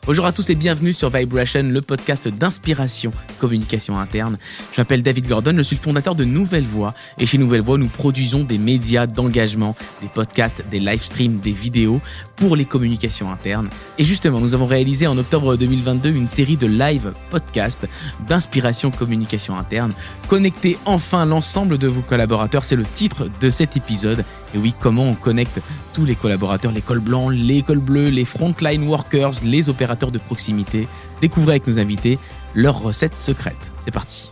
Bonjour à tous et bienvenue sur Vibration, le podcast d'inspiration communication interne. Je m'appelle David Gordon, je suis le fondateur de Nouvelle Voix et chez Nouvelle Voix, nous produisons des médias d'engagement, des podcasts, des live streams, des vidéos pour les communications internes. Et justement, nous avons réalisé en octobre 2022 une série de live podcasts d'inspiration communication interne. Connectez enfin l'ensemble de vos collaborateurs, c'est le titre de cet épisode. Et oui, comment on connecte tous les collaborateurs, les cols blancs, les cols bleus, les frontline workers, les opérateurs de proximité. Découvrez avec nos invités leurs recettes secrètes. C'est parti.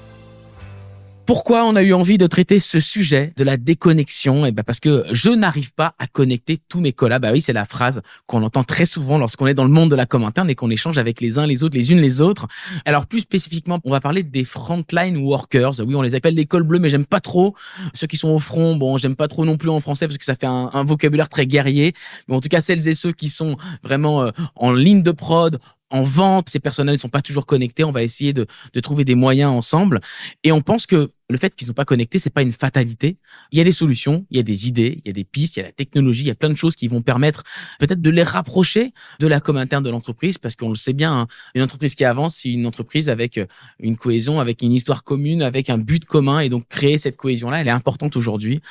Pourquoi on a eu envie de traiter ce sujet de la déconnexion ? Parce que je n'arrive pas à connecter tous mes collabs. Oui, c'est la phrase qu'on entend très souvent lorsqu'on est dans le monde de la com interne et qu'on échange avec les uns les autres, les unes les autres. Alors plus spécifiquement, on va parler des frontline workers. Oui, on les appelle les cols bleus, mais j'aime pas trop ceux qui sont au front. Bon, j'aime pas trop non plus en français parce que ça fait un vocabulaire très guerrier. Mais en tout cas, celles et ceux qui sont vraiment en ligne de prod, en vente, ces personnes-là ne sont pas toujours connectés. On va essayer de trouver des moyens ensemble. Et on pense que le fait qu'ils ne sont pas connectés, c'est pas une fatalité. Il y a des solutions, il y a des idées, il y a des pistes, il y a la technologie, il y a plein de choses qui vont permettre peut-être de les rapprocher de la com interne de l'entreprise, parce qu'on le sait bien, une entreprise qui avance, c'est une entreprise avec une cohésion, avec une histoire commune, avec un but commun. Et donc, créer cette cohésion-là, elle est importante aujourd'hui.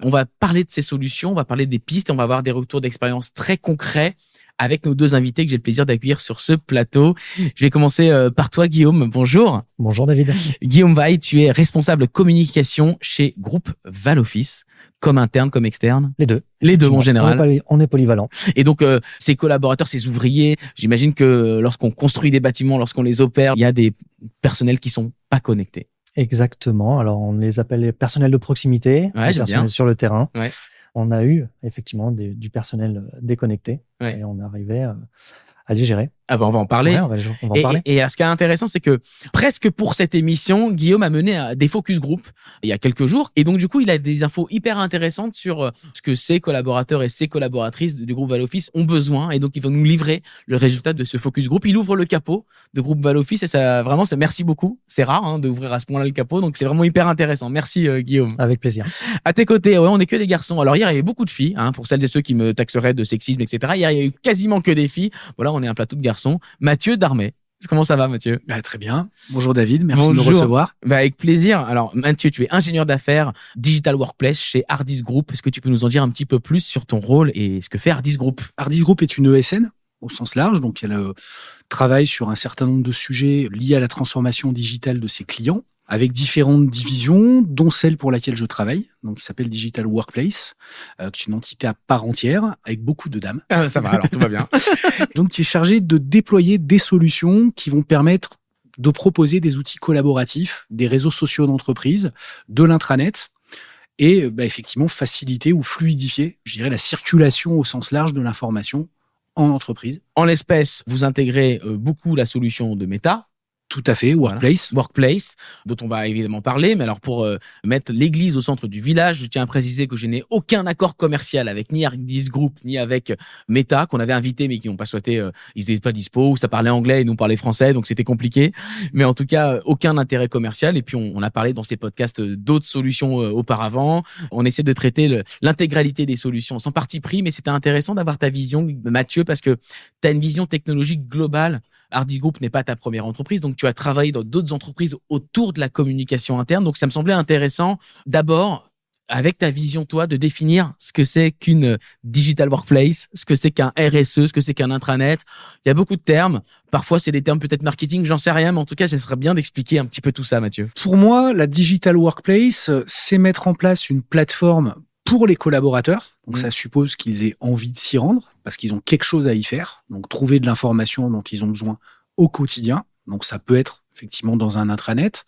On va parler de ces solutions, on va parler des pistes, on va avoir des retours d'expérience très concrets avec nos deux invités que j'ai le plaisir d'accueillir sur ce plateau. Je vais commencer par toi, Guillaume. Bonjour. Bonjour, David. Guillaume Vaille, tu es responsable communication chez Groupe Valoffice, comme interne, comme externe. Les deux. Les deux, en général. On est polyvalent. Et donc, ces collaborateurs, ces ouvriers, j'imagine que lorsqu'on construit des bâtiments, lorsqu'on les opère, il y a des personnels qui sont pas connectés. Exactement. Alors, on les appelle les personnels de proximité, Ouais, les j'aime personnels bien. sur le terrain. Ouais. On a eu effectivement du personnel déconnecté et on arrivait à les gérer. Ah ben, on va en parler. Ouais, on va en parler. Et ce qui est intéressant, c'est que presque pour cette émission, Guillaume a mené des focus group il y a quelques jours. Et donc, du coup, il a des infos hyper intéressantes sur ce que ses collaborateurs et ses collaboratrices du groupe Valoffice ont besoin. Et donc, il va nous livrer le résultat de ce focus group. Il ouvre le capot de groupe Valoffice et ça, vraiment, ça, merci beaucoup. C'est rare, d'ouvrir à ce point-là le capot. Donc, c'est vraiment hyper intéressant. Merci, Guillaume. Avec plaisir. À tes côtés, ouais, on est que des garçons. Alors, hier, il y avait beaucoup de filles, pour celles et ceux qui me taxeraient de sexisme, etc. Hier, il y a eu quasiment que des filles. Voilà, on est un plateau de garçons. Mathieu Darmé. Comment ça va, Mathieu ? Très bien. Bonjour David, merci Bonjour. de me recevoir. Avec plaisir. Alors Mathieu, tu es ingénieur d'affaires Digital Workplace chez Hardis Group. Est-ce que tu peux nous en dire un petit peu plus sur ton rôle et ce que fait Hardis Group ? Hardis Group est une ESN au sens large, donc elle travaille sur un certain nombre de sujets liés à la transformation digitale de ses clients, avec différentes divisions, dont celle pour laquelle je travaille, donc qui s'appelle Digital Workplace, qui est une entité à part entière, avec beaucoup de dames. Ça va, alors tout va bien. Donc qui est chargée de déployer des solutions qui vont permettre de proposer des outils collaboratifs, des réseaux sociaux d'entreprise, de l'intranet, et effectivement faciliter ou fluidifier, je dirais, la circulation au sens large de l'information en entreprise. En l'espèce, vous intégrez beaucoup la solution de Meta. Tout à fait, Workplace. Voilà. Workplace, dont on va évidemment parler. Mais alors, pour mettre l'église au centre du village, je tiens à préciser que je n'ai aucun accord commercial avec ni Hardis Group, ni avec Meta, qu'on avait invité, mais qui n'ont pas souhaité, ils n'étaient pas dispo, ou ça parlait anglais et nous parlait français, donc c'était compliqué. Mais en tout cas, aucun intérêt commercial. Et puis, on a parlé dans ces podcasts d'autres solutions auparavant. On essaie de traiter l'intégralité des solutions sans parti pris, mais c'était intéressant d'avoir ta vision, Mathieu, parce que tu as une vision technologique globale. Hardis Group n'est pas ta première entreprise, donc tu as travaillé dans d'autres entreprises autour de la communication interne. Donc ça me semblait intéressant d'abord, avec ta vision toi, de définir ce que c'est qu'une digital workplace, ce que c'est qu'un RSE, ce que c'est qu'un intranet. Il y a beaucoup de termes. Parfois c'est des termes peut-être marketing, j'en sais rien, mais en tout cas, ce serait bien d'expliquer un petit peu tout ça, Mathieu. Pour moi, la digital workplace, c'est mettre en place une plateforme pour les collaborateurs. Donc ça suppose qu'ils aient envie de s'y rendre parce qu'ils ont quelque chose à y faire. Donc trouver de l'information dont ils ont besoin au quotidien. Donc ça peut être effectivement dans un intranet,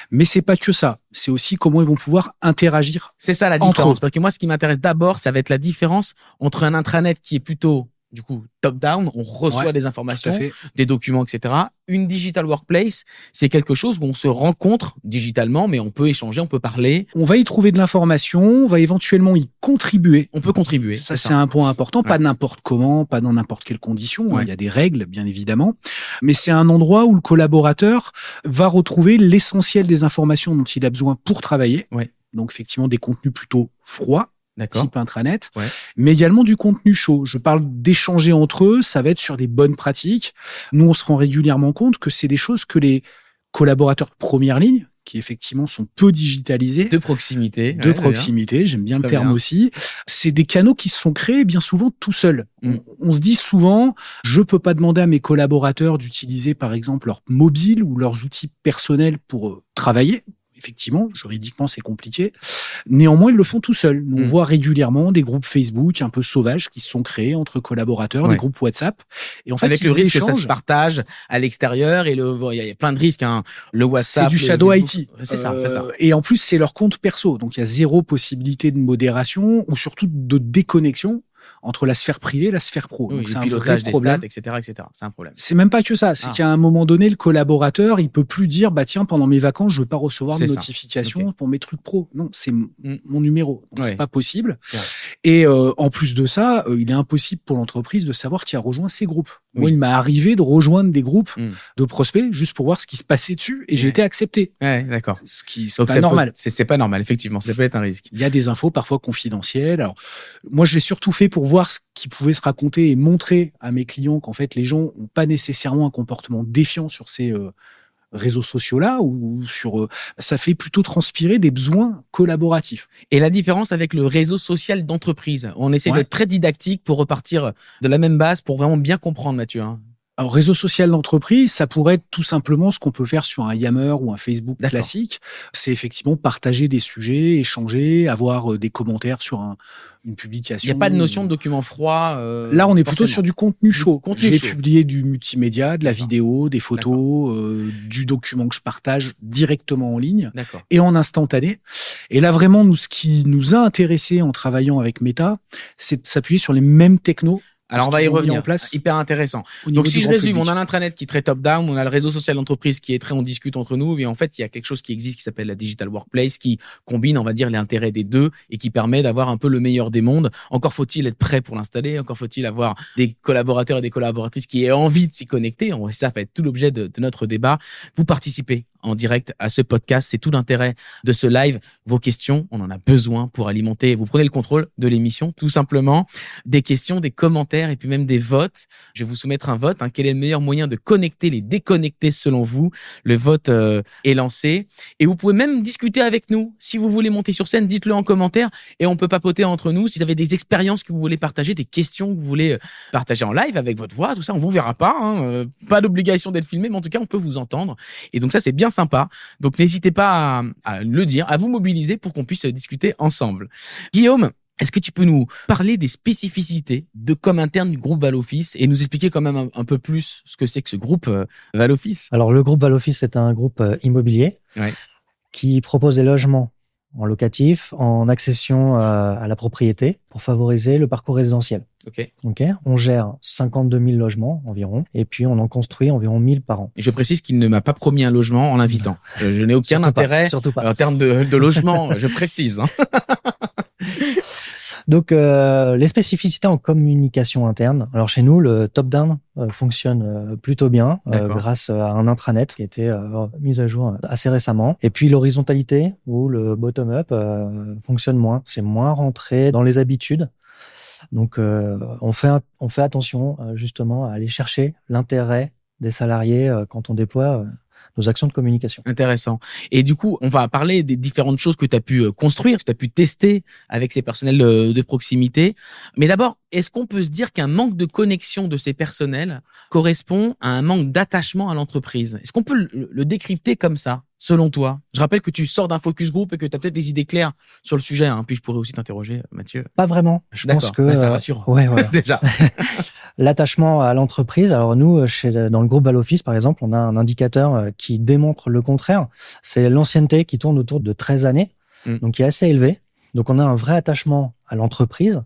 mais c'est pas que ça. C'est aussi comment ils vont pouvoir interagir. C'est ça la différence. Parce que moi, ce qui m'intéresse d'abord, ça va être la différence entre un intranet qui est plutôt du coup top-down, on reçoit des informations, des documents, etc. Une digital workplace, c'est quelque chose où on se rencontre digitalement, mais on peut échanger, on peut parler. On va y trouver de l'information, on va éventuellement y contribuer. On peut contribuer. Ça, c'est un point important. Pas n'importe comment, pas dans n'importe quelle condition. Il y a des règles, bien évidemment. Mais c'est un endroit où le collaborateur va retrouver l'essentiel des informations dont il a besoin pour travailler. Donc, effectivement, des contenus plutôt froids, type intranet, mais également du contenu chaud. Je parle d'échanger entre eux, ça va être sur des bonnes pratiques. Nous, on se rend régulièrement compte que c'est des choses que les collaborateurs de première ligne, qui effectivement sont peu digitalisés. De proximité. J'aime bien le terme aussi. C'est des canaux qui se sont créés bien souvent tout seuls. On se dit souvent, je peux pas demander à mes collaborateurs d'utiliser par exemple leur mobile ou leurs outils personnels pour travailler. Effectivement, juridiquement, c'est compliqué. Néanmoins, ils le font tout seuls. On voit régulièrement des groupes Facebook un peu sauvages qui se sont créés entre collaborateurs, des groupes WhatsApp. Et en fait, avec le risque que ça se partage à l'extérieur et il y a plein de risques. Le WhatsApp, c'est du shadow IT. C'est ça. Et en plus, c'est leur compte perso. Donc, il y a zéro possibilité de modération ou surtout de déconnexion entre la sphère privée et la sphère pro. Donc, c'est un vrai problème. Des stats, etc. C'est un problème. C'est même pas que ça. C'est qu'à un moment donné, le collaborateur, il peut plus dire, tiens, pendant mes vacances, je veux pas recevoir de notifications pour mes trucs pro. Non, c'est mon numéro. Donc, c'est pas possible. Et en plus de ça, il est impossible pour l'entreprise de savoir qui a rejoint ces groupes. Moi, il m'est arrivé de rejoindre des groupes de prospects juste pour voir ce qui se passait dessus et j'ai été accepté. Ouais, d'accord. Ce qui c'est pas normal. C'est pas normal, effectivement. Ça peut être un risque. Il y a des infos parfois confidentielles. Alors, moi, je l'ai surtout fait pour voir ce qui pouvait se raconter et montrer à mes clients qu'en fait, les gens n'ont pas nécessairement un comportement défiant sur ces réseaux sociaux-là ou sur... ça fait plutôt transpirer des besoins collaboratifs. Et la différence avec le réseau social d'entreprise, on essaie d'être très didactique pour repartir de la même base pour vraiment bien comprendre, Mathieu. Alors, réseau social d'entreprise, ça pourrait être tout simplement ce qu'on peut faire sur un Yammer ou un Facebook classique. C'est effectivement partager des sujets, échanger, avoir des commentaires sur une publication. Il n'y a pas de notion de document froid. Là, on est plutôt sur du contenu chaud. Je vais publier du multimédia, de la vidéo, des photos, du document que je partage directement en ligne et en instantané. Et là, vraiment, nous, ce qui nous a intéressé en travaillant avec Meta, c'est de s'appuyer sur les mêmes technos. Alors, on va y revenir. Hyper intéressant. Donc, si je résume, on a l'intranet qui est très top-down, on a le réseau social d'entreprise qui est très on discute entre nous, et en fait, il y a quelque chose qui existe qui s'appelle la Digital Workplace qui combine, on va dire, les intérêts des deux et qui permet d'avoir un peu le meilleur des mondes. Encore faut-il être prêt pour l'installer, encore faut-il avoir des collaborateurs et des collaboratrices qui aient envie de s'y connecter. Ça va être tout l'objet de notre débat. Vous participez en direct à ce podcast. C'est tout l'intérêt de ce live. Vos questions, on en a besoin pour alimenter. Vous prenez le contrôle de l'émission, tout simplement. Des questions, des commentaires et puis même des votes. Je vais vous soumettre un vote. Quel est le meilleur moyen de connecter les déconnectés selon vous? Le vote est lancé. Et vous pouvez même discuter avec nous. Si vous voulez monter sur scène, dites-le en commentaire et on peut papoter entre nous. Si vous avez des expériences que vous voulez partager, des questions que vous voulez partager en live avec votre voix, tout ça, on vous verra pas. Pas d'obligation d'être filmé, mais en tout cas, on peut vous entendre. Et donc ça, c'est bien sympa. Donc n'hésitez pas à le dire, à vous mobiliser pour qu'on puisse discuter ensemble. Guillaume, est-ce que tu peux nous parler des spécificités de com interne du groupe Valoffice et nous expliquer quand même un peu plus ce que c'est que ce groupe Valoffice? Alors le groupe Valoffice est un groupe immobilier qui propose des logements en locatif, en accession à la propriété pour favoriser le parcours résidentiel. Ok. On gère 52 000 logements environ et puis on en construit environ 1000 par an. Et je précise qu'il ne m'a pas promis un logement en l'invitant. Je n'ai aucun intérêt en termes de logement, je précise. Donc, les spécificités en communication interne. Alors, chez nous, le top-down fonctionne plutôt bien grâce à un intranet qui a été mis à jour assez récemment. Et puis, l'horizontalité ou le bottom-up fonctionne moins. C'est moins rentré dans les habitudes. Donc, on fait attention justement à aller chercher l'intérêt des salariés quand on déploie nos actions de communication. Intéressant. Et du coup, on va parler des différentes choses que tu as pu construire, que tu as pu tester avec ces personnels de proximité. Mais d'abord, est-ce qu'on peut se dire qu'un manque de connexion de ces personnels correspond à un manque d'attachement à l'entreprise? Est-ce qu'on peut le décrypter comme ça, selon toi? Je rappelle que tu sors d'un focus group et que tu as peut-être des idées claires sur le sujet. Puis je pourrais aussi t'interroger, Mathieu. Pas vraiment. Je pense que ça rassure. Ouais, voilà. Déjà. L'attachement à l'entreprise. Alors nous, dans le groupe Valoffice, par exemple, on a un indicateur qui démontre le contraire. C'est l'ancienneté qui tourne autour de 13 années, donc qui est assez élevé. Donc on a un vrai attachement à l'entreprise.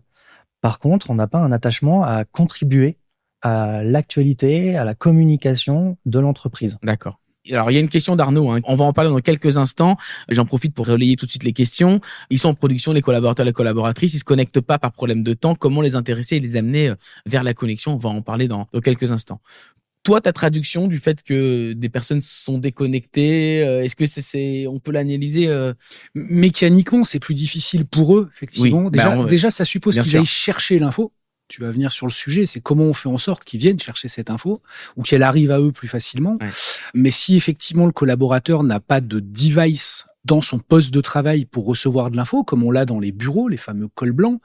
Par contre, on n'a pas un attachement à contribuer à l'actualité, à la communication de l'entreprise. D'accord. Alors, il y a une question d'Arnaud, on va en parler dans quelques instants. J'en profite pour relayer tout de suite les questions. Ils sont en production, les collaborateurs, les collaboratrices. Ils se connectent pas par problème de temps. Comment les intéresser et les amener vers la connexion? On va en parler dans quelques instants. Toi, ta traduction du fait que des personnes sont déconnectées, est-ce que on peut l'analyser Mécaniquement, c'est plus difficile pour eux, effectivement. Oui, Déjà, ça suppose qu'ils sûr. aillent chercher l'info. Tu vas venir sur le sujet, c'est comment on fait en sorte qu'ils viennent chercher cette info ou qu'elle arrive à eux plus facilement. Ouais. Mais si effectivement le collaborateur n'a pas de device dans son poste de travail pour recevoir de l'info, comme on l'a dans les bureaux, les fameux cols blancs,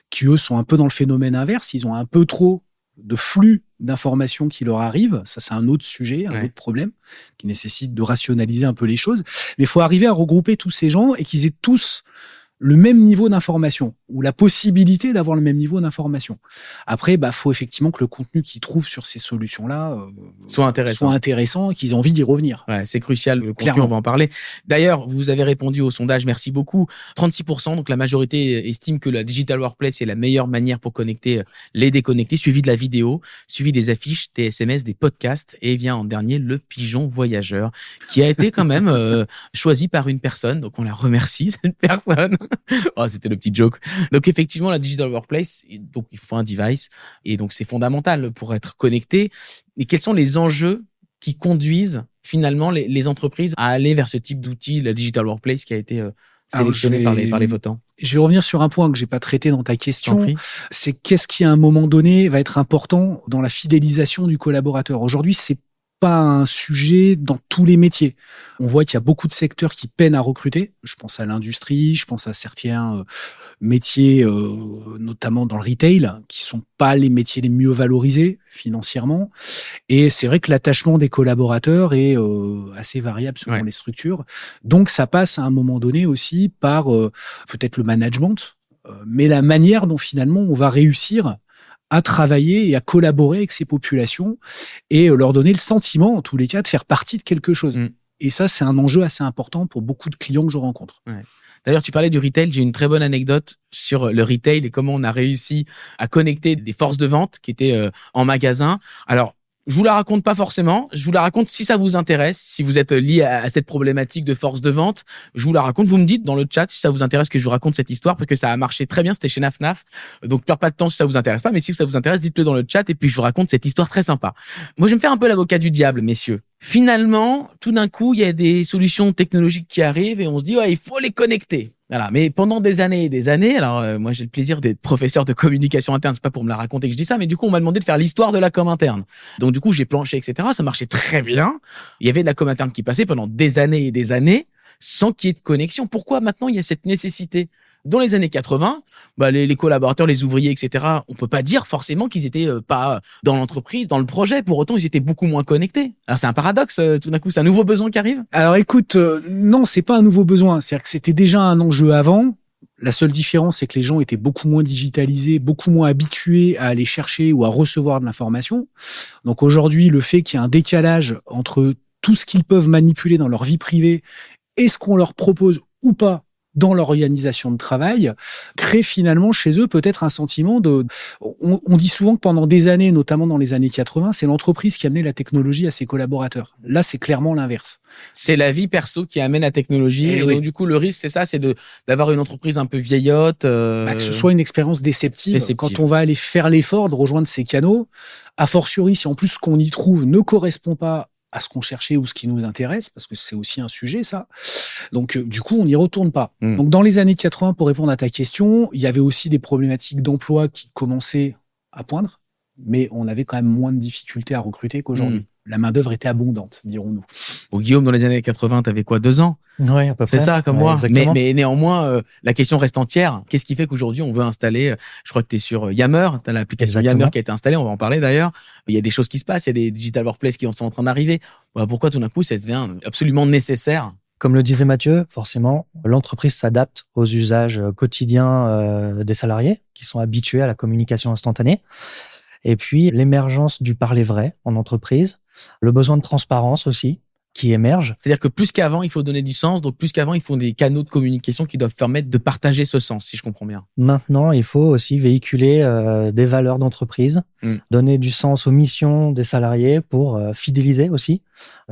qui eux sont un peu dans le phénomène inverse, ils ont un peu trop de flux d'informations qui leur arrivent. Ça, c'est un autre sujet, un autre problème qui nécessite de rationaliser un peu les choses. Mais il faut arriver à regrouper tous ces gens et qu'ils aient tous le même niveau d'information ou la possibilité d'avoir le même niveau d'information. Après, faut effectivement que le contenu qu'ils trouvent sur ces solutions-là soit intéressant et qu'ils aient envie d'y revenir. Ouais, c'est crucial. Le contenu, Clairement. on va en parler. D'ailleurs, vous avez répondu au sondage, merci beaucoup. 36%, donc la majorité estime que la digital workplace est la meilleure manière pour connecter les déconnectés, suivi de la vidéo, suivi des affiches, des SMS, des podcasts, et vient en dernier le pigeon voyageur, qui a été quand même choisi par une personne. Donc on la remercie, cette personne. Oh, c'était le petit joke. Donc effectivement, la digital workplace, donc il faut un device, et donc c'est fondamental pour être connecté. Et quels sont les enjeux qui conduisent finalement les entreprises à aller vers ce type d'outil, la digital workplace, qui a été sélectionné par les votants? Je vais revenir sur un point que j'ai pas traité dans ta question. C'est qu'est-ce qui, à un moment donné, va être important dans la fidélisation du collaborateur. Aujourd'hui, c'est pas un sujet dans tous les métiers. On voit qu'il y a beaucoup de secteurs qui peinent à recruter. Je pense à l'industrie, je pense à certains métiers, notamment dans le retail, qui sont pas les métiers les mieux valorisés financièrement. Et c'est vrai que l'attachement des collaborateurs est assez variable selon les structures. Donc ça passe à un moment donné aussi par peut-être le management, mais la manière dont finalement on va réussir à travailler et à collaborer avec ces populations et leur donner le sentiment, en tous les cas, de faire partie de quelque chose. Et ça, c'est un enjeu assez important pour beaucoup de clients que je rencontre. Ouais. D'ailleurs, tu parlais du retail. J'ai une très bonne anecdote sur le retail et comment on a réussi à connecter des forces de vente qui étaient en magasin. Alors, je vous la raconte pas forcément. Je vous la raconte si ça vous intéresse, si vous êtes lié à cette problématique de force de vente. Je vous la raconte. Vous me dites dans le chat si ça vous intéresse que je vous raconte cette histoire parce que ça a marché très bien. C'était chez Naf. Donc, perds pas de temps si ça vous intéresse pas. Mais si ça vous intéresse, dites-le dans le chat et puis je vous raconte cette histoire très sympa. Moi, je vais me faire un peu l'avocat du diable, messieurs. Finalement, tout d'un coup, il y a des solutions technologiques qui arrivent et on se dit, il faut les connecter. Voilà. Mais pendant des années et des années, alors moi j'ai le plaisir d'être professeur de communication interne, c'est pas pour me la raconter que je dis ça, mais du coup on m'a demandé de faire l'histoire de la com interne. Donc du coup j'ai planché, etc. Ça marchait très bien. Il y avait de la com interne qui passait pendant des années et des années sans qu'il y ait de connexion. Pourquoi maintenant il y a cette nécessité? Dans les années 80, les collaborateurs, les ouvriers, etc., on peut pas dire forcément qu'ils étaient pas dans l'entreprise, dans le projet. Pour autant, ils étaient beaucoup moins connectés. Alors c'est un paradoxe. Tout d'un coup, c'est un nouveau besoin qui arrive. Alors écoute, non, c'est pas un nouveau besoin. C'est-à-dire que c'était déjà un enjeu avant. La seule différence, c'est que les gens étaient beaucoup moins digitalisés, beaucoup moins habitués à aller chercher ou à recevoir de l'information. Donc aujourd'hui, le fait qu'il y ait un décalage entre tout ce qu'ils peuvent manipuler dans leur vie privée et ce qu'on leur propose ou pas dans l'organisation de travail, crée finalement chez eux peut-être un sentiment de... On dit souvent que pendant des années, notamment dans les années 80, c'est l'entreprise qui amenait la technologie à ses collaborateurs. Là, c'est clairement l'inverse. C'est la vie perso qui amène la technologie. Et donc, du coup, le risque, c'est ça, c'est d'avoir une entreprise un peu vieillotte. Que ce soit une expérience déceptive. Quand on va aller faire l'effort de rejoindre ces canaux, a fortiori, si en plus ce qu'on y trouve ne correspond pas à ce qu'on cherchait ou ce qui nous intéresse, parce que c'est aussi un sujet, ça. Donc, du coup, on n'y retourne pas. Donc, dans les années 80, pour répondre à ta question, il y avait aussi des problématiques d'emploi qui commençaient à poindre, mais on avait quand même moins de difficultés à recruter qu'aujourd'hui. La main-d'œuvre était abondante, dirons-nous. Bon, Guillaume, dans les années 80, t'avais quoi, 2 ans? Oui, à peu près. C'est ça, comme moi. Mais néanmoins, la question reste entière. Qu'est-ce qui fait qu'aujourd'hui, on veut installer, je crois que t'es sur Yammer, t'as l'application Yammer qui a été installée, on va en parler d'ailleurs. Il y a des choses qui se passent, il y a des digital workplace qui sont en train d'arriver. Pourquoi tout d'un coup, ça devient absolument nécessaire? Comme le disait Mathieu, forcément, l'entreprise s'adapte aux usages quotidiens des salariés qui sont habitués à la communication instantanée. Et puis, l'émergence du parler vrai en entreprise, le besoin de transparence aussi, qui émerge. C'est-à-dire que plus qu'avant, il faut donner du sens. Donc, plus qu'avant, il faut des canaux de communication qui doivent permettre de partager ce sens, si je comprends bien. Maintenant, il faut aussi véhiculer des valeurs d'entreprise, donner du sens aux missions des salariés pour fidéliser aussi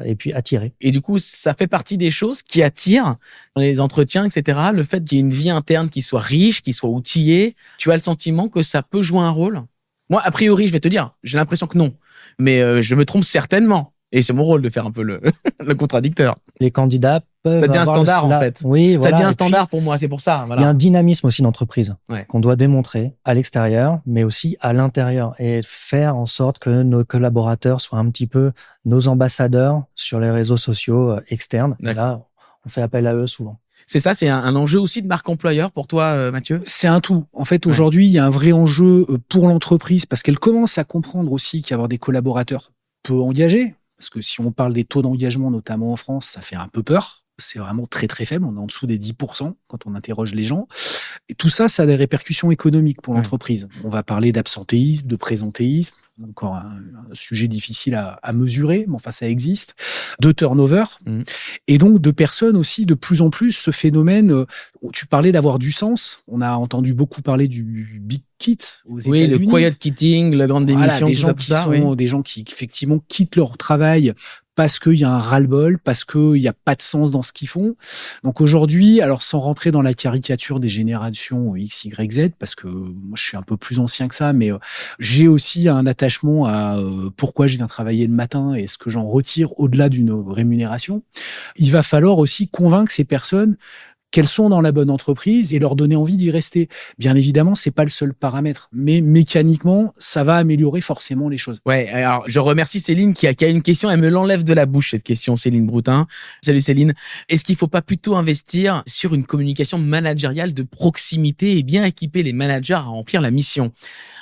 et puis attirer. Et du coup, ça fait partie des choses qui attirent dans les entretiens, etc. Le fait qu'il y ait une vie interne qui soit riche, qui soit outillée. Tu as le sentiment que ça peut jouer un rôle? Moi, a priori, je vais te dire, j'ai l'impression que non. mais je me trompe certainement. Et c'est mon rôle de faire un peu le contradicteur. Les candidats peuvent ça devient un standard en fait. Oui, voilà. Ça devient un standard pour moi, c'est pour ça. Voilà. Il y a un dynamisme aussi d'entreprise qu'on doit démontrer à l'extérieur, mais aussi à l'intérieur et faire en sorte que nos collaborateurs soient un petit peu nos ambassadeurs sur les réseaux sociaux externes. Et là, on fait appel à eux souvent. C'est ça, c'est un enjeu aussi de marque employeur pour toi, Mathieu? C'est un tout. En fait, aujourd'hui, il y a un vrai enjeu pour l'entreprise parce qu'elle commence à comprendre aussi qu'avoir des collaborateurs peu engagés, parce que si on parle des taux d'engagement, notamment en France, ça fait un peu peur. C'est vraiment très très faible. On est en dessous des 10% quand on interroge les gens. Et tout ça, ça a des répercussions économiques pour l'entreprise. On va parler d'absentéisme, de présentéisme. Encore un sujet difficile à mesurer, mais enfin ça existe, de turnover, et donc de personnes aussi, de plus en plus, ce phénomène, tu parlais d'avoir du sens, on a entendu beaucoup parler du big quit aux États-Unis. Oui, le quiet quitting, la grande démission, des gens qui sont des gens qui effectivement quittent leur travail parce qu'il y a un ras-le-bol, parce qu'il n'y a pas de sens dans ce qu'ils font. Donc aujourd'hui, alors sans rentrer dans la caricature des générations X, Y, Z, parce que moi je suis un peu plus ancien que ça, mais j'ai aussi un attachement à pourquoi je viens travailler le matin et ce que j'en retire au-delà d'une rémunération. Il va falloir aussi convaincre ces personnes qu'elles sont dans la bonne entreprise et leur donner envie d'y rester. Bien évidemment, c'est pas le seul paramètre, mais mécaniquement, ça va améliorer forcément les choses. Ouais, alors je remercie Céline qui a une question, elle me l'enlève de la bouche cette question, Céline Broutin. Salut Céline. Est-ce qu'il faut pas plutôt investir sur une communication managériale de proximité et bien équiper les managers à remplir la mission?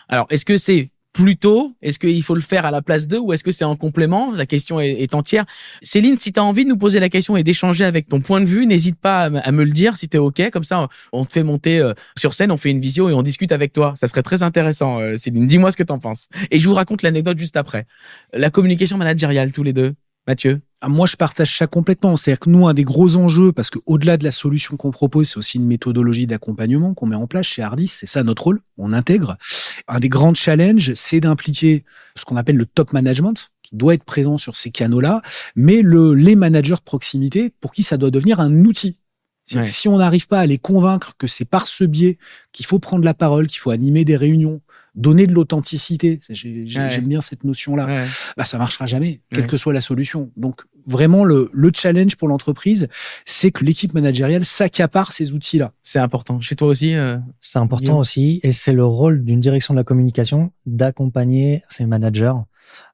Alors, est-ce que c'est plutôt, est-ce qu'il faut le faire à la place d'eux ou est-ce que c'est en complément? La question est entière. Céline, si tu as envie de nous poser la question et d'échanger avec ton point de vue, n'hésite pas à me le dire si tu es OK. Comme ça, on te fait monter sur scène, on fait une visio et on discute avec toi. Ça serait très intéressant, Céline. Dis-moi ce que tu en penses. Et je vous raconte l'anecdote juste après. La communication managériale, tous les deux. Mathieu? Moi, je partage ça complètement. C'est-à-dire que nous, un des gros enjeux, parce que au-delà de la solution qu'on propose, c'est aussi une méthodologie d'accompagnement qu'on met en place chez Hardis. C'est ça notre rôle. On intègre. Un des grands challenges, c'est d'impliquer ce qu'on appelle le top management, qui doit être présent sur ces canaux-là, mais les managers de proximité, pour qui ça doit devenir un outil. C'est-à-dire que si on n'arrive pas à les convaincre que c'est par ce biais qu'il faut prendre la parole, qu'il faut animer des réunions, donner de l'authenticité, j'aime bien cette notion-là, bah ça marchera jamais, quelle que soit la solution. Donc vraiment le challenge pour l'entreprise, c'est que l'équipe managériale s'accapare ces outils-là. C'est important. Chez toi aussi c'est important aussi, et c'est le rôle d'une direction de la communication d'accompagner ces managers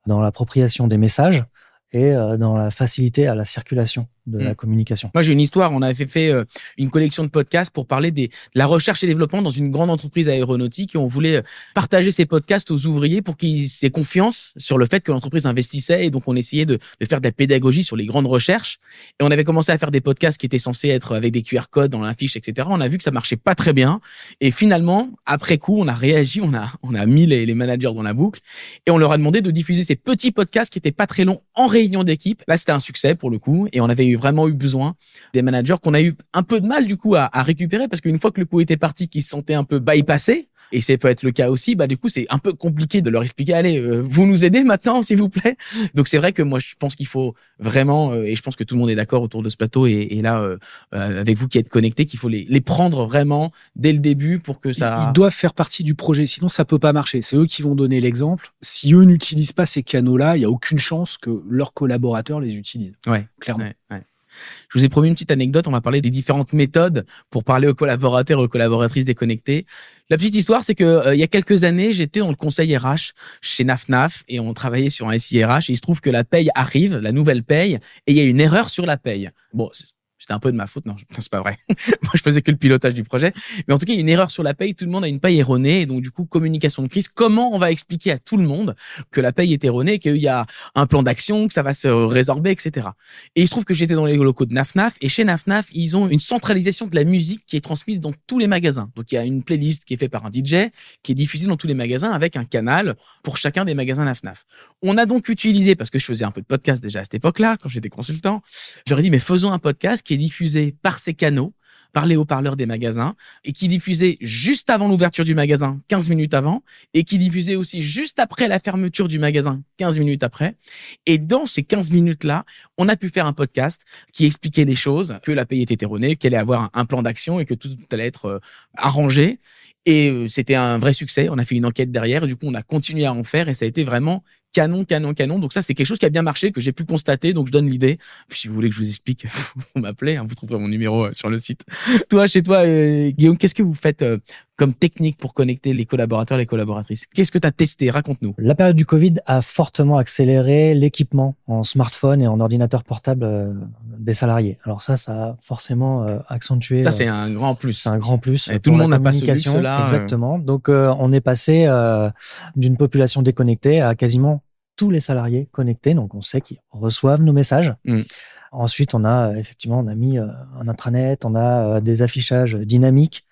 dans l'appropriation des messages et dans la facilité à la circulation de la communication. Moi, j'ai une histoire. On avait fait une collection de podcasts pour parler de la recherche et développement dans une grande entreprise aéronautique et on voulait partager ces podcasts aux ouvriers pour qu'ils aient confiance sur le fait que l'entreprise investissait et donc on essayait de faire de la pédagogie sur les grandes recherches et on avait commencé à faire des podcasts qui étaient censés être avec des QR codes dans l'affiche, etc. On a vu que ça marchait pas très bien et finalement, après coup, on a réagi, on a mis les managers dans la boucle et on leur a demandé de diffuser ces petits podcasts qui étaient pas très longs en réunion d'équipe. Là, c'était un succès pour le coup et on avait vraiment eu besoin des managers qu'on a eu un peu de mal du coup à récupérer parce qu'une fois que le coup était parti, qu'ils se sentaient un peu bypassés, et ça peut être le cas aussi, bah du coup c'est un peu compliqué de leur expliquer allez vous nous aidez maintenant s'il vous plaît. Donc c'est vrai que moi je pense qu'il faut vraiment et je pense que tout le monde est d'accord autour de ce plateau et là avec vous qui êtes connectés qu'il faut les prendre vraiment dès le début pour que ça... Ils doivent faire partie du projet, sinon ça peut pas marcher. C'est eux qui vont donner l'exemple. Si eux n'utilisent pas ces canaux-là, il y a aucune chance que leurs collaborateurs les utilisent. Ouais, clairement. Ouais. Je vous ai promis une petite anecdote, on va parler des différentes méthodes pour parler aux collaborateurs et aux collaboratrices déconnectées. La petite histoire, c'est que il y a quelques années, j'étais dans le conseil RH chez NafNaf et on travaillait sur un SIRH et il se trouve que la paye arrive, la nouvelle paye, et il y a une erreur sur la paye. Bon, c'était un peu de ma faute, non, c'est pas vrai. Moi, je faisais que le pilotage du projet. Mais en tout cas, il y a une erreur sur la paye, tout le monde a une paye erronée. Et donc, du coup, communication de crise, comment on va expliquer à tout le monde que la paye est erronée, qu'il y a un plan d'action, que ça va se résorber, etc. Et il se trouve que j'étais dans les locaux de NafNaf. Et chez NafNaf, ils ont une centralisation de la musique qui est transmise dans tous les magasins. Donc, il y a une playlist qui est faite par un DJ, qui est diffusée dans tous les magasins avec un canal pour chacun des magasins NafNaf. On a donc utilisé, parce que je faisais un peu de podcast déjà à cette époque-là, quand j'étais consultant, j'aurais dit, mais faisons un podcast qui est diffusé par ces canaux, par les haut-parleurs des magasins, et qui diffusait juste avant l'ouverture du magasin, 15 minutes avant, et qui diffusait aussi juste après la fermeture du magasin, 15 minutes après. Et dans ces 15 minutes-là, on a pu faire un podcast qui expliquait les choses, que la paye était erronée, qu'elle allait avoir un plan d'action et que tout allait être arrangé. Et c'était un vrai succès. On a fait une enquête derrière, et du coup, on a continué à en faire, et ça a été vraiment canon. Donc ça, c'est quelque chose qui a bien marché, que j'ai pu constater. Donc je donne l'idée. Puis si vous voulez que je vous explique, vous m'appelez. Vous trouverez mon numéro sur le site. Toi, chez toi, Guillaume, qu'est-ce que vous faites comme technique pour connecter les collaborateurs, les collaboratrices? Qu'est-ce que tu as testé? Raconte-nous. La période du Covid a fortement accéléré l'équipement en smartphone et en ordinateur portable des salariés. Alors ça a forcément accentué. Ça, c'est un grand plus. C'est un grand plus. Et tout le monde n'a pas ce luxe-là. Exactement. Donc, on est passé d'une population déconnectée à quasiment tous les salariés connectés. Donc, on sait qu'ils reçoivent nos messages. Ensuite, on a mis un intranet, on a des affichages dynamiques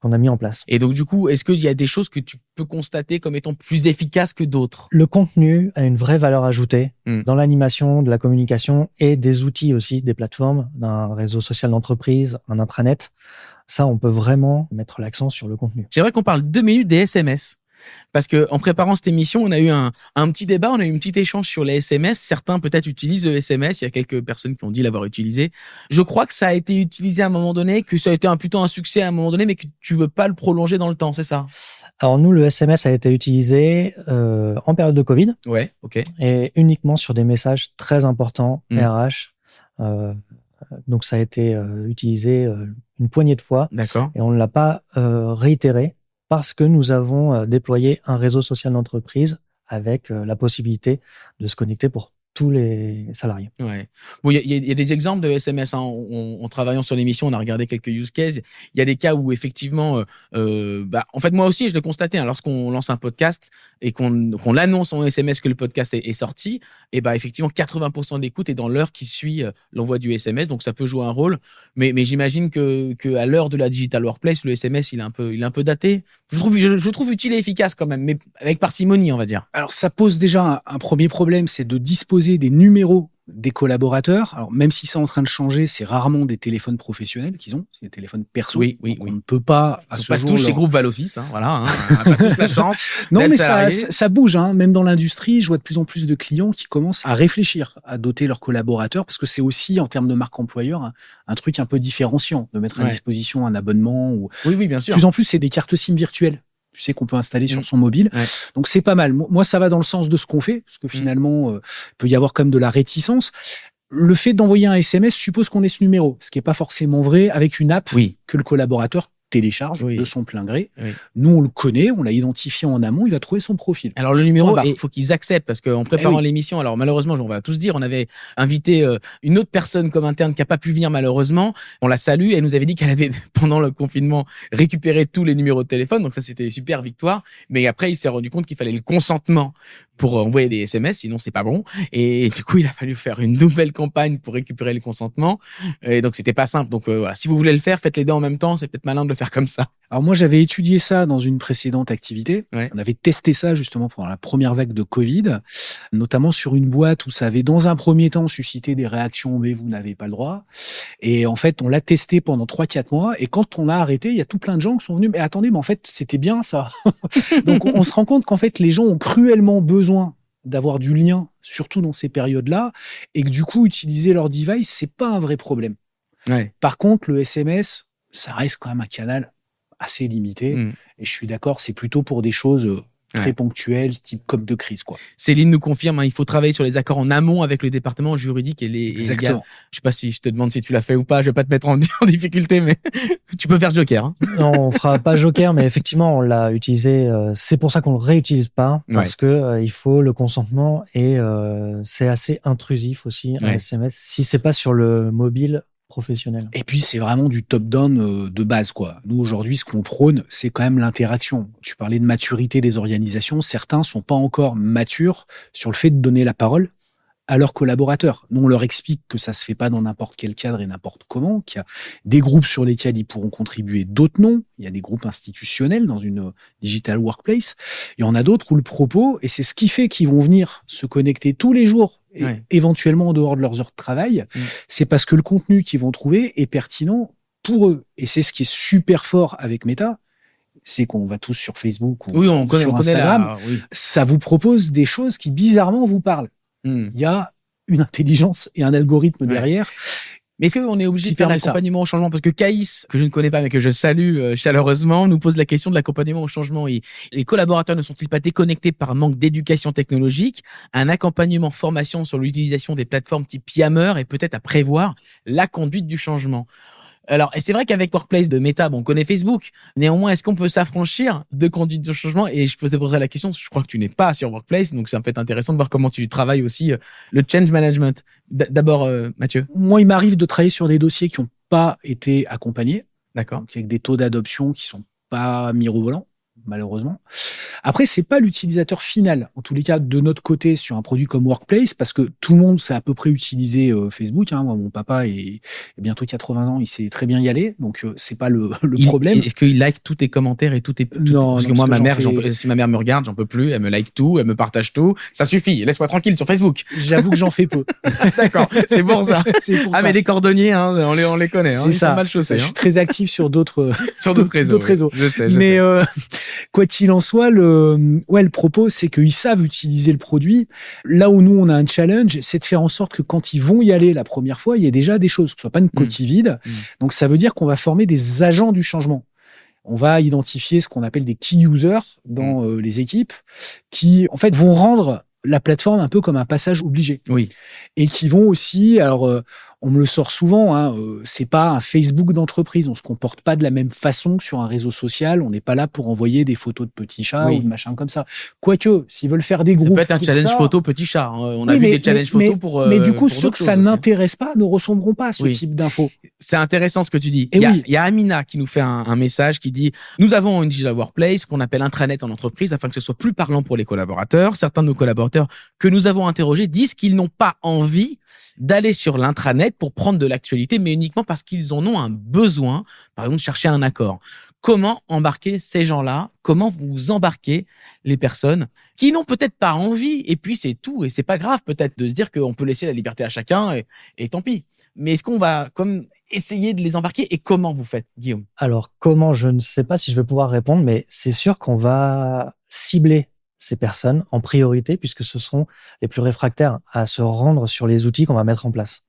qu'on a mis en place. Et donc, du coup, est-ce qu'il y a des choses que tu peux constater comme étant plus efficaces que d'autres? Le contenu a une vraie valeur ajoutée dans l'animation, de la communication et des outils aussi, des plateformes, d'un réseau social d'entreprise, un intranet. Ça, on peut vraiment mettre l'accent sur le contenu. J'aimerais qu'on parle 2 minutes des SMS. Parce que en préparant cette émission, on a eu un petit débat, on a eu une petite échange sur les SMS. Certains peut-être utilisent le SMS. Il y a quelques personnes qui ont dit l'avoir utilisé. Je crois que ça a été utilisé à un moment donné, que ça a été plutôt un succès à un moment donné, mais que tu veux pas le prolonger dans le temps, c'est ça? Alors nous, le SMS a été utilisé en période de Covid. Ouais, ok. Et uniquement sur des messages très importants, RH. Donc ça a été utilisé une poignée de fois. D'accord. Et on ne l'a pas réitéré, parce que nous avons déployé un réseau social d'entreprise avec la possibilité de se connecter pour tous les salariés. Ouais. Bon, il y a des exemples de SMS. En travaillant sur l'émission, on a regardé quelques use cases. Il y a des cas où effectivement, en fait, moi aussi, je l'ai constaté. Lorsqu'on lance un podcast et qu'on l'annonce en SMS que le podcast est sorti, et effectivement, 80% d'écoute est dans l'heure qui suit l'envoi du SMS. Donc, ça peut jouer un rôle. Mais j'imagine que à l'heure de la digital workplace, le SMS, il est un peu daté. Je trouve utile et efficace quand même, mais avec parcimonie, on va dire. Alors, ça pose déjà un premier problème, c'est de disposer des numéros des collaborateurs. Alors, même si c'est en train de changer, c'est rarement des téléphones professionnels qu'ils ont, c'est des téléphones perso. Oui. On ne peut pas, à ce jour, tous chez Groupe Valoffice, voilà, on n'a pas tous la chance. Non, mais ça bouge, même dans l'industrie, je vois de plus en plus de clients qui commencent à réfléchir à doter leurs collaborateurs, parce que c'est aussi, en termes de marque employeur, un truc un peu différenciant, de mettre à disposition un abonnement ou. Oui, bien sûr. De plus en plus, c'est des cartes SIM virtuelles. Tu sais qu'on peut installer sur son mobile. Ouais. Donc, c'est pas mal. Moi, ça va dans le sens de ce qu'on fait, parce que finalement, peut y avoir comme de la réticence. Le fait d'envoyer un SMS suppose qu'on ait ce numéro, ce qui est pas forcément vrai avec une app que le collaborateur télécharge de son plein gré. Oui. Nous, on le connaît, on l'a identifié en amont, il va trouver son profil. Alors, le numéro, il faut qu'ils acceptent, parce qu'en préparant l'émission, alors malheureusement, on va tous dire, on avait invité une autre personne comme interne qui a pas pu venir malheureusement. On la salue, elle nous avait dit qu'elle avait, pendant le confinement, récupéré tous les numéros de téléphone, donc ça, c'était super victoire. Mais après, il s'est rendu compte qu'il fallait le consentement pour envoyer des SMS, sinon c'est pas bon. Et du coup, il a fallu faire une nouvelle campagne pour récupérer le consentement. Et donc, c'était pas simple. Donc voilà, si vous voulez le faire, faites les deux en même temps. C'est peut-être malin de le faire comme ça. Alors moi, j'avais étudié ça dans une précédente activité. Ouais. On avait testé ça justement pendant la première vague de Covid, notamment sur une boîte où ça avait dans un premier temps suscité des réactions, mais vous n'avez pas le droit. Et en fait, on l'a testé pendant 3-4 mois. Et quand on a arrêté, il y a tout plein de gens qui sont venus. Mais attendez, mais en fait, c'était bien ça. Donc, on se rend compte qu'en fait, les gens ont cruellement besoin d'avoir du lien, surtout dans ces périodes-là, et que du coup, utiliser leur device, c'est pas un vrai problème. Ouais. Par contre, le SMS, ça reste quand même un canal assez limité. Et je suis d'accord, c'est plutôt pour des choses très ponctuelles, type comme de crise, quoi. Céline nous confirme, il faut travailler sur les accords en amont avec le département juridique et les légal. Je sais pas si je te demande si tu l'as fait ou pas, je vais pas te mettre en difficulté, mais tu peux faire joker. Non, on fera pas joker, mais effectivement, on l'a utilisé. C'est pour ça qu'on le réutilise pas, parce que il faut le consentement et c'est assez intrusif aussi un SMS. Si c'est pas sur le mobile professionnel. Et puis, c'est vraiment du top-down de base, quoi. Nous, aujourd'hui, ce qu'on prône, c'est quand même l'interaction. Tu parlais de maturité des organisations. Certains sont pas encore matures sur le fait de donner la parole à leurs collaborateurs. Nous, on leur explique que ça se fait pas dans n'importe quel cadre et n'importe comment, qu'il y a des groupes sur lesquels ils pourront contribuer, d'autres non. Il y a des groupes institutionnels dans une digital workplace. Il y en a d'autres où le propos, et c'est ce qui fait qu'ils vont venir se connecter tous les jours, et éventuellement en dehors de leurs heures de travail, c'est parce que le contenu qu'ils vont trouver est pertinent pour eux. Et c'est ce qui est super fort avec Meta, c'est qu'on va tous sur Facebook ou sur Instagram. Ça vous propose des choses qui bizarrement vous parlent. Il y a une intelligence et un algorithme derrière Mais est-ce qu'on est obligé de faire l'accompagnement au changement? Parce que Caïs, que je ne connais pas mais que je salue chaleureusement, nous pose la question de l'accompagnement au changement. Et les collaborateurs ne sont-ils pas déconnectés par manque d'éducation technologique? Un accompagnement formation sur l'utilisation des plateformes type Yammer est peut-être à prévoir la conduite du changement. Alors, et c'est vrai qu'avec Workplace de Meta, on connaît Facebook. Néanmoins, est-ce qu'on peut s'affranchir de conduite de changement? Et je peux te poser la question, je crois que tu n'es pas sur Workplace, donc ça peut être intéressant de voir comment tu travailles aussi le change management. D'abord, Mathieu. Moi, il m'arrive de travailler sur des dossiers qui n'ont pas été accompagnés. D'accord. Donc, avec des taux d'adoption qui sont pas mirobolants, malheureusement. Après, c'est pas l'utilisateur final, en tous les cas, de notre côté, sur un produit comme Workplace, parce que tout le monde sait à peu près utiliser Facebook. Moi, mon papa est bientôt 80 ans, il sait très bien y aller, donc c'est pas le problème. Est-ce qu'il like tous tes commentaires et tout tes... Non, parce que moi, ma mère, si ma mère me regarde, j'en peux plus, elle me like tout, elle me partage tout, ça suffit, laisse-moi tranquille sur Facebook. J'avoue que j'en fais peu. D'accord, c'est pour ça. Mais les cordonniers, on les connaît, ils sont mal chaussés. Je suis très actif sur d'autres réseaux. Je sais. Mais quoi qu'il en soit, le propos, c'est qu'ils savent utiliser le produit. Là où nous, on a un challenge, c'est de faire en sorte que quand ils vont y aller la première fois, il y ait déjà des choses, que ce soit pas une coquille vide. Donc, ça veut dire qu'on va former des agents du changement. On va identifier ce qu'on appelle des key users dans les équipes qui, en fait, vont rendre la plateforme un peu comme un passage obligé. Oui. Et qui vont aussi, alors, on me le sort souvent, c'est pas un Facebook d'entreprise. On se comporte pas de la même façon que sur un réseau social. On n'est pas là pour envoyer des photos de petits chats ou de machins comme ça. Quoique, s'ils veulent faire des groupes. Ça peut être un challenge photo petit chat. On a vu des challenges photos pour. Mais du coup, ceux que ça n'intéresse pas ne ressembleront pas à ce type d'infos. C'est intéressant ce que tu dis. Il y a Amina qui nous fait un message qui dit: nous avons une digital workplace qu'on appelle intranet en entreprise afin que ce soit plus parlant pour les collaborateurs. Certains de nos collaborateurs que nous avons interrogés disent qu'ils n'ont pas envie d'aller sur l'intranet pour prendre de l'actualité, mais uniquement parce qu'ils en ont un besoin, par exemple, chercher un accord. Comment embarquer ces gens-là? Comment vous embarquez les personnes qui n'ont peut-être pas envie? Et puis, c'est tout. Et c'est pas grave, peut-être, de se dire qu'on peut laisser la liberté à chacun et tant pis. Mais est-ce qu'on va, essayer de les embarquer? Et comment vous faites, Guillaume? Alors, comment? Je ne sais pas si je vais pouvoir répondre, mais c'est sûr qu'on va cibler ces personnes en priorité, puisque ce seront les plus réfractaires à se rendre sur les outils qu'on va mettre en place.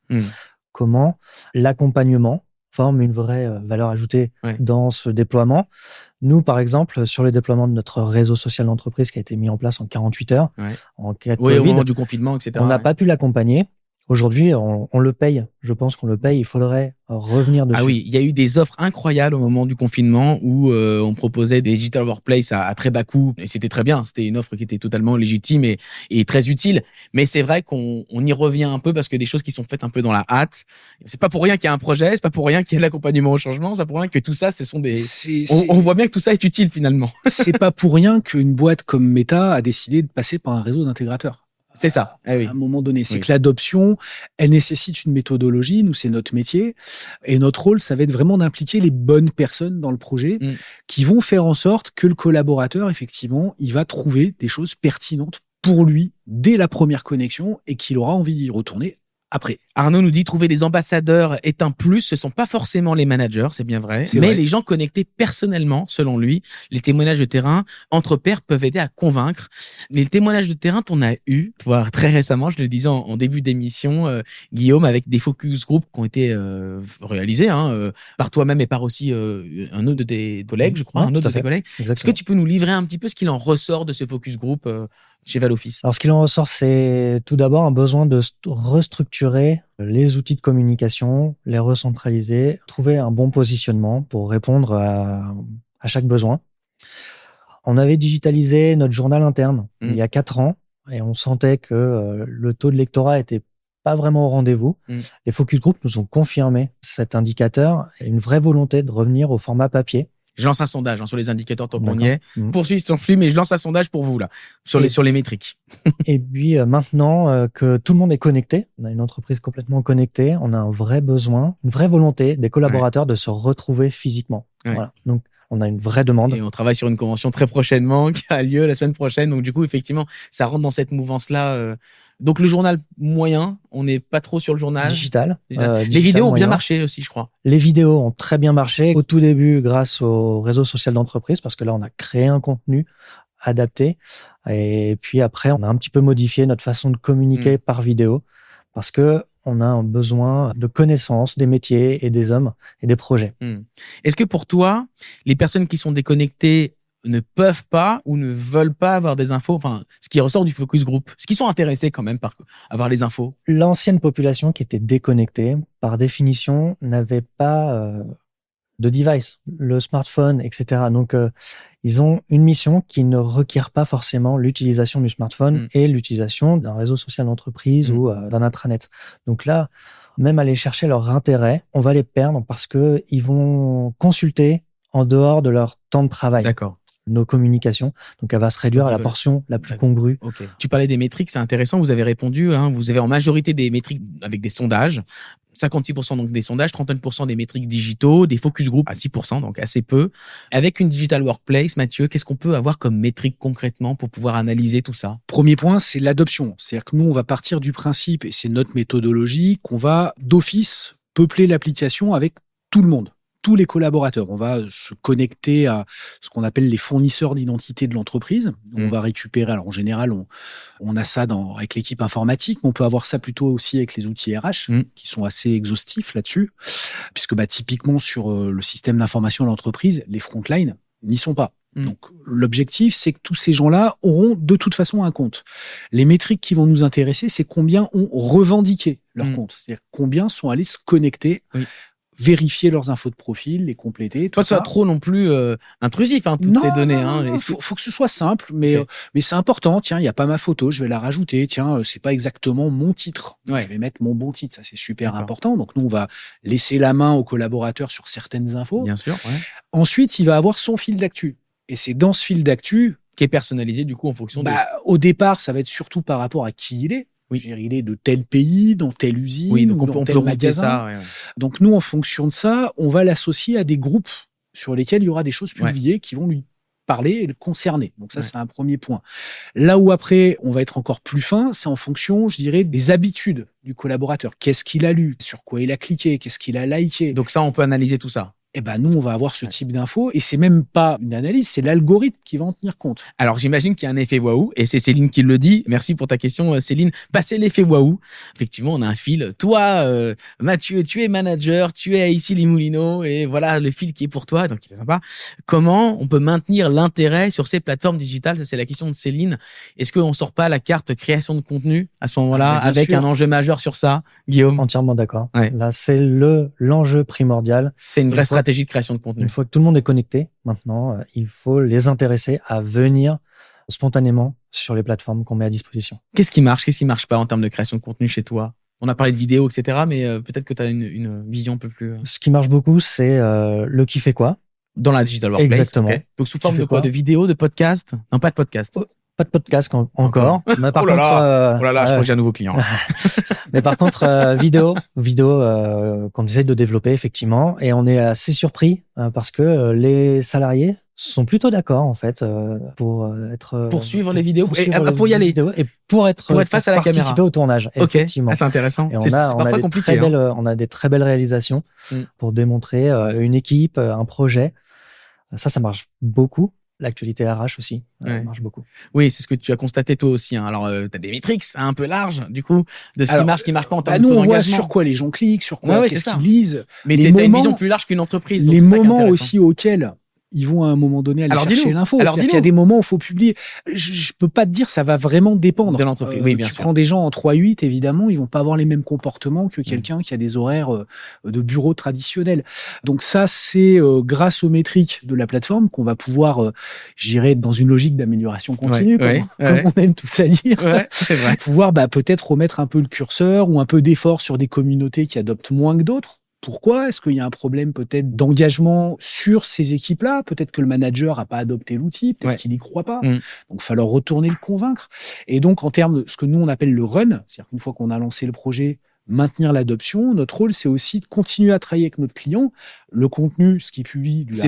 Comment l'accompagnement forme une vraie valeur ajoutée dans ce déploiement. Nous, par exemple, sur le déploiement de notre réseau social d'entreprise qui a été mis en place en 48 heures, en cas de Covid, au moment du confinement, etc. On n'a pas pu l'accompagner. Aujourd'hui, on le paye. Je pense qu'on le paye. Il faudrait revenir dessus. Ah oui, il y a eu des offres incroyables au moment du confinement où on proposait des digital workplace à très bas coût. Et c'était très bien. C'était une offre qui était totalement légitime et très utile. Mais c'est vrai qu'on y revient un peu parce que des choses qui sont faites un peu dans la hâte. C'est pas pour rien qu'il y a un projet. C'est pas pour rien qu'il y a l'accompagnement au changement. C'est pas pour rien que tout ça, ce sont des. On voit bien que tout ça est utile finalement. C'est pas pour rien qu'une boîte comme Meta a décidé de passer par un réseau d'intégrateurs. C'est ça. À un moment donné, c'est que l'adoption, elle nécessite une méthodologie. Nous, c'est notre métier. Et notre rôle, ça va être vraiment d'impliquer les bonnes personnes dans le projet qui vont faire en sorte que le collaborateur, effectivement, il va trouver des choses pertinentes pour lui dès la première connexion et qu'il aura envie d'y retourner après. Arnaud nous dit: trouver des ambassadeurs est un plus. Ce sont pas forcément les managers, c'est bien vrai, mais les gens connectés personnellement, selon lui. Les témoignages de terrain entre pairs peuvent aider à convaincre. Mais le témoignage de terrain, t'en as eu, toi, très récemment, je le disais en début d'émission, Guillaume, avec des focus group qui ont été réalisés par toi-même et par aussi un autre de tes collègues, je crois, un autre de tes collègues. Exactement. Est-ce que tu peux nous livrer un petit peu ce qu'il en ressort de ce focus group chez Valoffice? Alors, ce qu'il en ressort, c'est tout d'abord un besoin de restructurer les outils de communication, les recentraliser, trouver un bon positionnement pour répondre à chaque besoin. On avait digitalisé notre journal interne il y a 4 ans et on sentait que le taux de lectorat était pas vraiment au rendez-vous. Les focus group nous ont confirmé cet indicateur et une vraie volonté de revenir au format papier. Je lance un sondage sur les indicateurs tant qu'on y est. Poursuis ton flux, mais je lance un sondage pour vous là sur les métriques. Et puis maintenant que tout le monde est connecté, on a une entreprise complètement connectée, on a un vrai besoin, une vraie volonté des collaborateurs de se retrouver physiquement. Voilà. Donc on a une vraie demande. Et on travaille sur une convention très prochainement qui a lieu la semaine prochaine. Donc du coup, effectivement, ça rentre dans cette mouvance-là. Donc le journal moyen, on n'est pas trop sur le journal. Digital. Les vidéos ont bien marché aussi, je crois. Les vidéos ont très bien marché. Au tout début, grâce au réseau social d'entreprise, parce que là, on a créé un contenu adapté. Et puis après, on a un petit peu modifié notre façon de communiquer par vidéo. Parce que on a un besoin de connaissances des métiers et des hommes et des projets. Est-ce que pour toi, les personnes qui sont déconnectées ne peuvent pas ou ne veulent pas avoir des infos, enfin, ce qui ressort du focus group, ce qui sont intéressés quand même par avoir les infos? L'ancienne population qui était déconnectée, par définition, n'avait pas de device, le smartphone, etc. Donc, ils ont une mission qui ne requiert pas forcément l'utilisation du smartphone et l'utilisation d'un réseau social d'entreprise ou d'un intranet. Donc là, même aller chercher leur intérêt, on va les perdre parce que ils vont consulter en dehors de leur temps de travail. D'accord. Nos communications. Donc, elle va se réduire à la portion la plus congrue. Okay. Tu parlais des métriques, c'est intéressant. Vous avez répondu, vous avez en majorité des métriques avec des sondages. 56% donc des sondages, 31% des métriques digitaux, des focus group à 6%, donc assez peu. Avec une digital workplace, Mathieu, qu'est-ce qu'on peut avoir comme métrique concrètement pour pouvoir analyser tout ça? Premier point, c'est l'adoption. C'est-à-dire que nous, on va partir du principe, et c'est notre méthodologie, qu'on va d'office peupler l'application avec tout le monde. Tous les collaborateurs. On va se connecter à ce qu'on appelle les fournisseurs d'identité de l'entreprise. On va récupérer, alors en général, on a ça avec l'équipe informatique, mais on peut avoir ça plutôt aussi avec les outils RH, qui sont assez exhaustifs là-dessus, puisque typiquement sur le système d'information de l'entreprise, les frontlines n'y sont pas. Donc, l'objectif, c'est que tous ces gens-là auront de toute façon un compte. Les métriques qui vont nous intéresser, c'est combien ont revendiqué leur compte. C'est-à-dire combien sont allés se connecter, vérifier leurs infos de profil, les compléter. Pas que ce soit trop non plus intrusif, toutes ces données. Il faut que ce soit simple, mais c'est important. Tiens, il n'y a pas ma photo, je vais la rajouter. Tiens, c'est pas exactement mon titre. Je vais mettre mon bon titre, ça c'est super important. Donc nous, on va laisser la main aux collaborateurs sur certaines infos. Bien sûr. Ouais. Ensuite, il va avoir son fil d'actu. Et c'est dans ce fil d'actu qui est personnalisé du coup en fonction de... Au départ, ça va être surtout par rapport à qui il est. Il est de tel pays, dans telle usine, donc dans tel magasin. Ça, Donc nous, en fonction de ça, on va l'associer à des groupes sur lesquels il y aura des choses publiées qui vont lui parler et le concerner. Donc ça, c'est un premier point. Là où après, on va être encore plus fin, c'est en fonction, je dirais, des habitudes du collaborateur. Qu'est-ce qu'il a lu? Sur quoi il a cliqué? Qu'est-ce qu'il a liké? Donc ça, on peut analyser tout ça. Nous, on va avoir ce type d'infos et c'est même pas une analyse, c'est l'algorithme qui va en tenir compte. Alors, j'imagine qu'il y a un effet waouh et c'est Céline qui le dit. Merci pour ta question, Céline. Passer l'effet waouh. Effectivement, on a un fil. Toi, Mathieu, tu es manager, tu es ici les Moulineaux et voilà le fil qui est pour toi. Donc, c'est sympa. Comment on peut maintenir l'intérêt sur ces plateformes digitales? Ça, c'est la question de Céline. Est-ce qu'on sort pas la carte création de contenu à ce moment-là avec un enjeu majeur sur ça, Guillaume? Entièrement d'accord. Là, c'est l'enjeu primordial. C'est une vraie stratégie de création de contenu. Une fois que tout le monde est connecté, maintenant, il faut les intéresser à venir spontanément sur les plateformes qu'on met à disposition. Qu'est-ce qui marche pas en termes de création de contenu chez toi? On a parlé de vidéos, etc., mais peut-être que tu as une vision un peu plus... Ce qui marche beaucoup, c'est le qui fait quoi. Dans la digital workplace. Exactement. Okay. Donc sous forme de quoi? De vidéos, de podcasts? Non, pas de podcast. Pas de podcast encore. Mais par contre, je crois que j'ai un nouveau client. Mais par contre, vidéo qu'on essaie de développer effectivement, et on est assez surpris parce que les salariés sont plutôt d'accord en fait pour suivre les vidéos, pour y aller et pour être face à la caméra, participer au tournage. Effectivement. C'est intéressant. Et on a des très belles réalisations pour démontrer une équipe, un projet. Ça marche beaucoup. L'actualité RH aussi marche beaucoup. Oui, c'est ce que tu as constaté toi aussi. Alors, tu as des métriques un peu larges, du coup, de ce qui marche pas en termes de taux d'engagement. Nous, on voit sur quoi les gens cliquent, sur quoi qu'est-ce qu'ils lisent. Mais tu as une vision plus large qu'une entreprise. Les moments aussi auxquels ils vont à un moment donné aller chercher l'info. Alors, il y a des moments où il faut publier. Je peux pas te dire, ça va vraiment dépendre. De l'entreprise, oui, bien sûr. Tu prends des gens en 3-8, évidemment, ils vont pas avoir les mêmes comportements que quelqu'un qui a des horaires de bureau traditionnels. Donc ça, c'est grâce aux métriques de la plateforme qu'on va pouvoir, j'irai dans une logique d'amélioration continue, comme on aime tout ça dire. C'est vrai. Pouvoir peut-être remettre un peu le curseur ou un peu d'effort sur des communautés qui adoptent moins que d'autres. Pourquoi? Est-ce qu'il y a un problème peut-être d'engagement sur ces équipes-là? Peut-être que le manager n'a pas adopté l'outil, peut-être qu'il n'y croit pas. Donc, il va falloir retourner le convaincre. Et donc, en termes de ce que nous, on appelle le run, c'est-à-dire qu'une fois qu'on a lancé le projet, maintenir l'adoption, notre rôle, c'est aussi de continuer à travailler avec notre client. Le contenu, ce qui publie, lui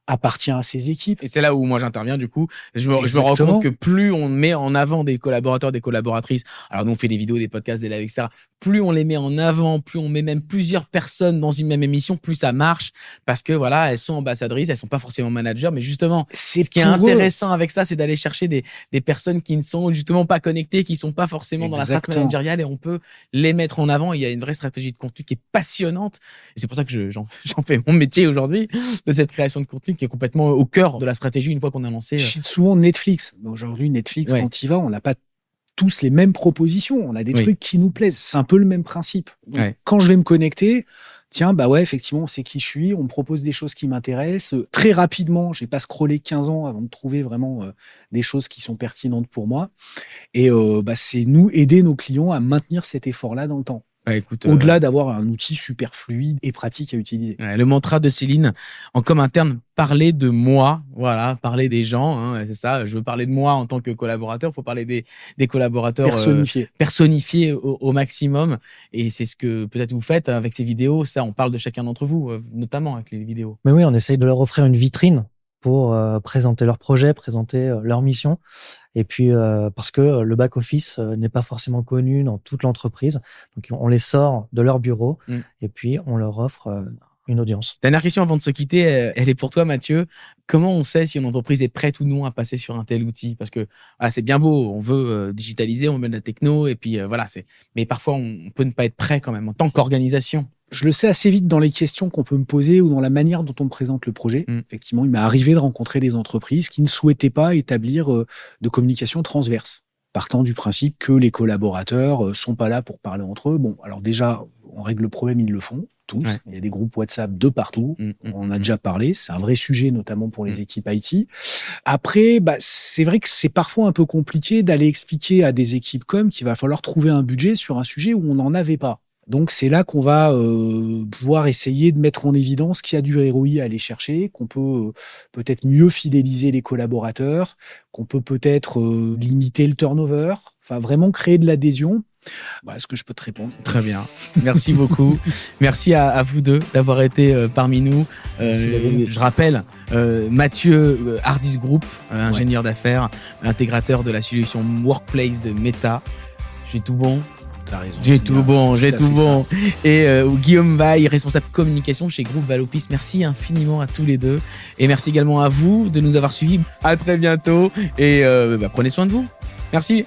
appartient à ses équipes. Et c'est là où moi j'interviens, du coup. Je me rends compte que plus on met en avant des collaborateurs, des collaboratrices, alors nous on fait des vidéos, des podcasts, des lives, etc. Plus on les met en avant, plus on met même plusieurs personnes dans une même émission, plus ça marche. Parce que voilà, elles sont ambassadrices, elles sont pas forcément managers, mais justement, ce qui est intéressant avec ça, c'est d'aller chercher des personnes qui ne sont justement pas connectées, qui sont pas forcément dans la strate managériale, et on peut les mettre mettre en avant. Il y a une vraie stratégie de contenu qui est passionnante. Et c'est pour ça que j'en fais mon métier aujourd'hui, de cette création de contenu qui est complètement au cœur de la stratégie une fois qu'on a lancé. Je cite souvent Netflix. Aujourd'hui, Netflix, quand tu y vas, on n'a pas tous les mêmes propositions. On a des trucs qui nous plaisent. C'est un peu le même principe. Donc, quand je vais me connecter, tiens, bah ouais, effectivement, c'est qui je suis. On me propose des choses qui m'intéressent. Très rapidement, j'ai pas scrollé 15 ans avant de trouver vraiment des choses qui sont pertinentes pour moi. Et c'est nous aider nos clients à maintenir cet effort-là dans le temps. Écoute, au-delà d'avoir un outil super fluide et pratique à utiliser. Le mantra de Céline en com interne, parler de moi, voilà, parler des gens, hein, c'est ça. Je veux parler de moi en tant que collaborateur. Il faut parler des collaborateurs personnifiés au maximum. Et c'est ce que peut-être vous faites avec ces vidéos. Ça, on parle de chacun d'entre vous, notamment avec les vidéos. Mais oui, on essaye de leur offrir une vitrine pour présenter leur projet, présenter leur mission. Et puis, parce que le back-office n'est pas forcément connu dans toute l'entreprise. Donc, on les sort de leur bureau et puis on leur offre une audience. Dernière question avant de se quitter, elle est pour toi, Mathieu. Comment on sait si une entreprise est prête ou non à passer sur un tel outil? Parce que c'est bien beau, on veut digitaliser, on veut de la techno, et puis mais parfois on peut ne pas être prêt quand même en tant qu'organisation. Je le sais assez vite dans les questions qu'on peut me poser ou dans la manière dont on me présente le projet. Effectivement, il m'est arrivé de rencontrer des entreprises qui ne souhaitaient pas établir de communication transverse, partant du principe que les collaborateurs sont pas là pour parler entre eux. Bon, alors déjà, on règle le problème, ils le font tous. Il y a des groupes WhatsApp de partout. On en a déjà parlé. C'est un vrai sujet, notamment pour les équipes IT. Après, c'est vrai que c'est parfois un peu compliqué d'aller expliquer à des équipes com qu'il va falloir trouver un budget sur un sujet où on n'en avait pas. Donc, c'est là qu'on va pouvoir essayer de mettre en évidence qu'il y a du ROI à aller chercher, qu'on peut peut-être mieux fidéliser les collaborateurs, qu'on peut peut-être limiter le turnover, enfin vraiment créer de l'adhésion. Est-ce que je peux te répondre? Très bien. Merci beaucoup. Merci à vous deux d'avoir été parmi nous. Je rappelle, Mathieu, Hardis Group, ingénieur d'affaires, intégrateur de la solution Workplace de Meta. J'ai tout bon. J'ai tout bon. Et Guillaume Vaille, responsable communication chez Groupe Valoffice. Merci infiniment à tous les deux. Et merci également à vous de nous avoir suivis. À très bientôt. Et prenez soin de vous. Merci.